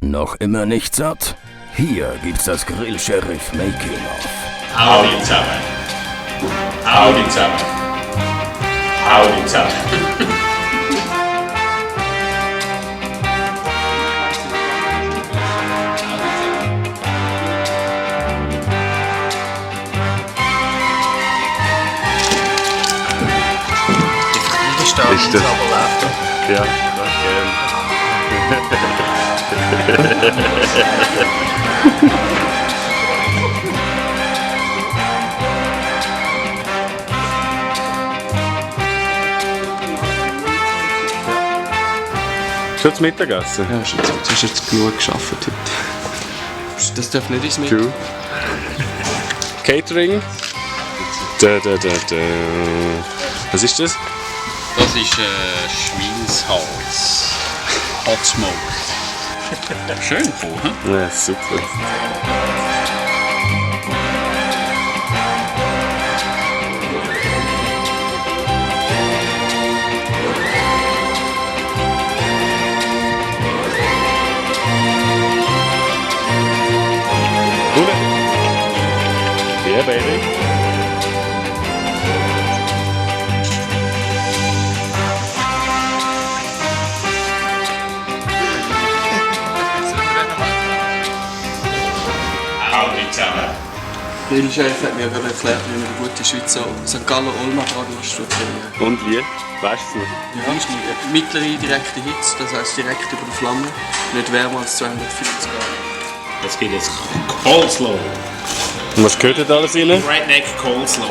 Noch immer nicht satt? Hier gibt's das Grill-Sheriff Making-of. Howdy zusammen. Howdy zusammen. Howdy zusammen. Ist das? Ja, schon das Mittagessen? Ja, schon, du hast jetzt genug gearbeitet heute. Das darf nicht ins Mittag. Catering. Was ist das? Das ist Schweinshals. Hot Smoke. Schön gefunden, hm? Ja, super. Yeah, baby. Howdy zusammen. Grillchef hat mir gerade erklärt, wie man eine gute Schweizer St. Gallen Olma Bratwurst kreiert. Und wie? Weißt du es noch? Ja, mittlere direkte Hitze, das heisst direkt über der Flamme, nicht wärmer als 250 Grad. Das geht jetzt Coleslaw. Und was gehört da alles rein? Redneck Coleslaw.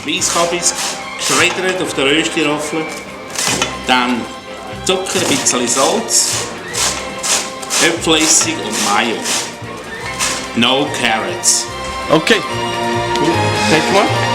Reiskabis geschreddert auf der Röstiroffel. Dann Zucker, ein bisschen Salz, Äpfelessig und Mayo. No carrots. Okay. Cool. Take one.